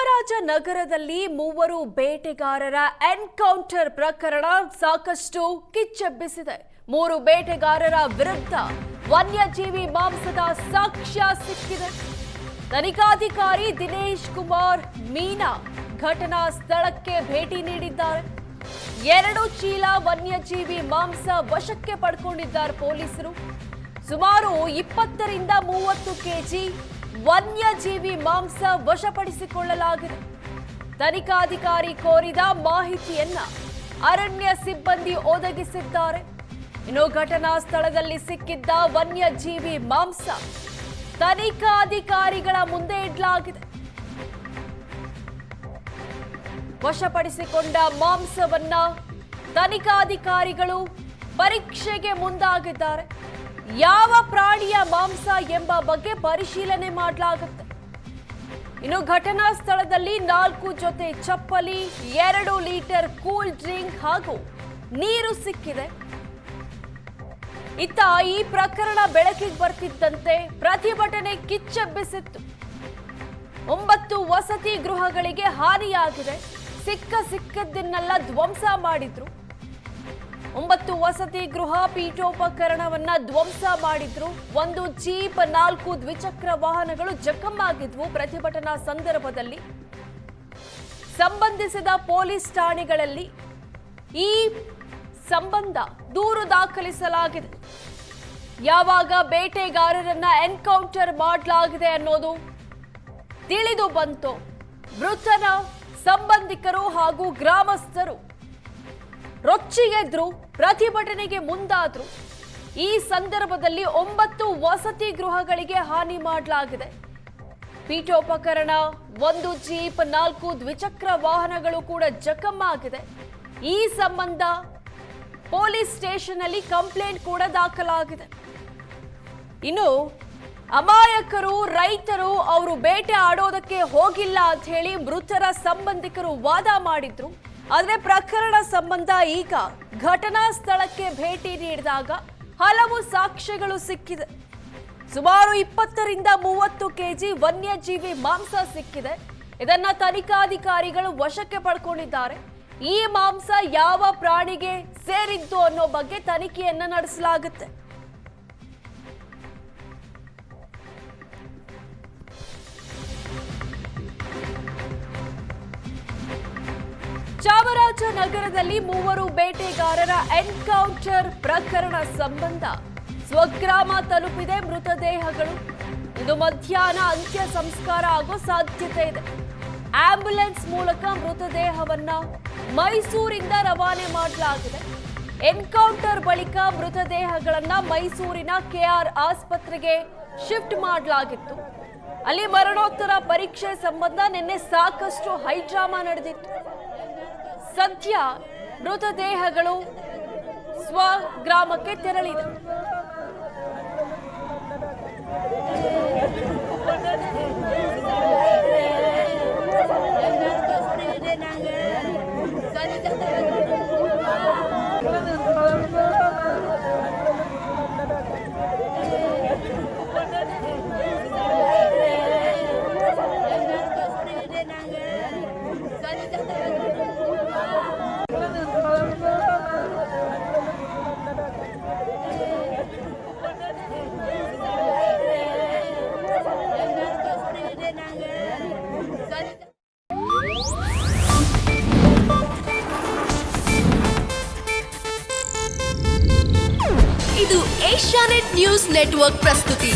ಚಾಮರಾಜನಗರದಲ್ಲಿ ಮೂವರು ಬೇಟೆಗಾರರ ಎನ್ಕೌಂಟರ್ ಪ್ರಕರಣ ಸಾಕಷ್ಟು ಕಿಚ್ಚೆಬ್ಬಿಸಿದೆ. ಮೂರು ಬೇಟೆಗಾರರ ವಿರುದ್ಧ ವನ್ಯಜೀವಿ ಮಾಂಸದ ಸಾಕ್ಷ್ಯ ಸಿಕ್ಕಿದೆ. ತನಿಖಾಧಿಕಾರಿ ದಿನೇಶ್ ಕುಮಾರ್ ಮೀನಾ ಘಟನಾ ಸ್ಥಳಕ್ಕೆ ಭೇಟಿ ನೀಡಿದ್ದಾರೆ. 2 ಚೀಲ ವನ್ಯಜೀವಿ ಮಾಂಸ ವಶಕ್ಕೆ ಪಡೆದುಕೊಂಡಿದ್ದಾರೆ ಪೊಲೀಸರು. ಸುಮಾರು 20 ರಿಂದ 30 ಕೆಜಿ ವನ್ಯಜೀವಿ ಮಾಂಸ ವಶಪಡಿಸಿಕೊಳ್ಳಲಾಗಿದೆ. ತನಿಖಾಧಿಕಾರಿ ಕೋರಿದ ಮಾಹಿತಿಯನ್ನ ಅರಣ್ಯ ಸಿಬ್ಬಂದಿ ಒದಗಿಸಿದ್ದಾರೆ. ಇನ್ನು ಘಟನಾ ಸ್ಥಳದಲ್ಲಿ ಸಿಕ್ಕಿದ್ದ ವನ್ಯಜೀವಿ ಮಾಂಸ ತನಿಖಾಧಿಕಾರಿಗಳ ಮುಂದೆ ಇಡಲಾಗಿದೆ. ವಶಪಡಿಸಿಕೊಂಡ ಮಾಂಸವನ್ನ ತನಿಖಾಧಿಕಾರಿಗಳು ಪರೀಕ್ಷೆಗೆ ಮುಂದಾಗಿದ್ದಾರೆ. ಯಾವ ಪ್ರಾಣಿಯ ಮಾಂಸ ಎಂಬ ಬಗ್ಗೆ ಪರಿಶೀಲನೆ ಮಾಡಲಾಗುತ್ತೆ. ಇನ್ನು ಘಟನಾ ಸ್ಥಳದಲ್ಲಿ 4 ಜೊತೆ ಚಪ್ಪಲಿ, 2 ಲೀಟರ್ ಕೂಲ್ ಡ್ರಿಂಕ್ ಹಾಗೂ ನೀರು ಸಿಕ್ಕಿದೆ. ಇತ್ತ ಈ ಪ್ರಕರಣ ಬೆಳಕಿಗೆ ಬರ್ತಿದ್ದಂತೆ ಪ್ರತಿಭಟನೆ ಕಿಚ್ಚೆಬ್ಬಿಸಿತ್ತು. 9 ವಸತಿ ಗೃಹಗಳಿಗೆ ಹಾನಿಯಾಗಿದೆ. ಸಿಕ್ಕದ್ದನ್ನೆಲ್ಲ ಧ್ವಂಸ ಮಾಡಿದ್ರು. 9 ವಸತಿ ಗೃಹ ಪೀಠೋಪಕರಣವನ್ನ ಧ್ವಂಸ ಮಾಡಿದ್ರು. 1 ಜೀಪ್, 4 ದ್ವಿಚಕ್ರ ವಾಹನಗಳು ಜಖಮ್ಮಾಗಿದ್ವು. ಪ್ರತಿಭಟನಾ ಸಂದರ್ಭದಲ್ಲಿ ಸಂಬಂಧಿಸಿದ ಪೊಲೀಸ್ ಠಾಣೆಗಳಲ್ಲಿ ಈ ಸಂಬಂಧ ದೂರು ದಾಖಲಿಸಲಾಗಿದೆ. ಯಾವಾಗ ಬೇಟೆಗಾರರನ್ನ ಎನ್ಕೌಂಟರ್ ಮಾಡಲಾಗಿದೆ ಅನ್ನೋದು ತಿಳಿದು ಬಂತು, ಮೃತನ ಸಂಬಂಧಿಕರು ಹಾಗೂ ಗ್ರಾಮಸ್ಥರು ರೊಚ್ಚಿಗೆದ್ರು, ಪ್ರತಿಭಟನೆಗೆ ಮುಂದಾದ್ರು. ಈ ಸಂದರ್ಭದಲ್ಲಿ 9 ವಸತಿ ಗೃಹಗಳಿಗೆ ಹಾನಿ ಮಾಡಲಾಗಿದೆ. ಪೀಠೋಪಕರಣ, 1 ಜೀಪ್, 4 ದ್ವಿಚಕ್ರ ವಾಹನಗಳು ಕೂಡ ಜಖಮ್ಮಾಗಿದೆ. ಈ ಸಂಬಂಧ ಪೊಲೀಸ್ ಸ್ಟೇಷನ್ ಅಲ್ಲಿ ಕಂಪ್ಲೇಂಟ್ ಕೂಡ ದಾಖಲಾಗಿದೆ. ಇನ್ನು ಅಮಾಯಕರು ರೈತರು ಅವರು ಬೇಟೆ ಆಡೋದಕ್ಕೆ ಹೋಗಿಲ್ಲ ಅಂತ ಹೇಳಿ ಮೃತರ ಸಂಬಂಧಿಕರು ವಾದ ಮಾಡಿದ್ರು. ಆದರೆ ಪ್ರಕರಣ ಸಂಬಂಧ ಈಗ ಘಟನಾ ಸ್ಥಳಕ್ಕೆ ಭೇಟಿ ನೀಡಿದಾಗ ಹಲವು ಸಾಕ್ಷ್ಯಗಳು ಸಿಕ್ಕಿದೆ. ಸುಮಾರು 20 ರಿಂದ 30 ಕೆಜಿ ವನ್ಯಜೀವಿ ಮಾಂಸ ಸಿಕ್ಕಿದೆ. ಇದನ್ನ ತನಿಖಾಧಿಕಾರಿಗಳು ವಶಕ್ಕೆ ಪಡ್ಕೊಂಡಿದ್ದಾರೆ. ಈ ಮಾಂಸ ಯಾವ ಪ್ರಾಣಿಗೆ ಸೇರಿದ್ದು ಅನ್ನೋ ಬಗ್ಗೆ ತನಿಖೆಯನ್ನ ನಡೆಸಲಾಗುತ್ತೆ. ಚಾಮರಾಜನಗರದಲ್ಲಿ ಮೂವರು ಬೇಟೆಗಾರರ ಎನ್ಕೌಂಟರ್ ಪ್ರಕರಣ ಸಂಬಂಧ ಸ್ವಗ್ರಾಮ ತಲುಪಿದೆ ಮೃತದೇಹಗಳು. ಇದು ಮಧ್ಯಾಹ್ನ ಅಂತ್ಯ ಸಂಸ್ಕಾರ ಆಗೋ ಸಾಧ್ಯತೆ ಇದೆ. ಆಂಬ್ಯುಲೆನ್ಸ್ ಮೂಲಕ ಮೃತದೇಹವನ್ನ ಮೈಸೂರಿಂದ ರವಾನೆ ಮಾಡಲಾಗಿದೆ. ಎನ್ಕೌಂಟರ್ ಬಳಿಕ ಮೃತದೇಹಗಳನ್ನ ಮೈಸೂರಿನ ಕೆಆರ್ ಆಸ್ಪತ್ರೆಗೆ ಶಿಫ್ಟ್ ಮಾಡಲಾಗಿತ್ತು. ಅಲ್ಲಿ ಮರಣೋತ್ತರ ಪರೀಕ್ಷೆ ಸಂಬಂಧ ನಿನ್ನೆ ಸಾಕಷ್ಟು ಹೈಡ್ರಾಮಾ ನಡೆದಿತ್ತು. ಸದ್ಯ ಮೃತದೇಹಗಳು ಸ್ವಗ್ರಾಮಕ್ಕೆ ತೆರಳಿದೆ. ಇದು ಏಷ್ಯಾನೆಟ್ ನ್ಯೂಸ್ ನೆಟ್ವರ್ಕ್ ಪ್ರಸ್ತುತಿ.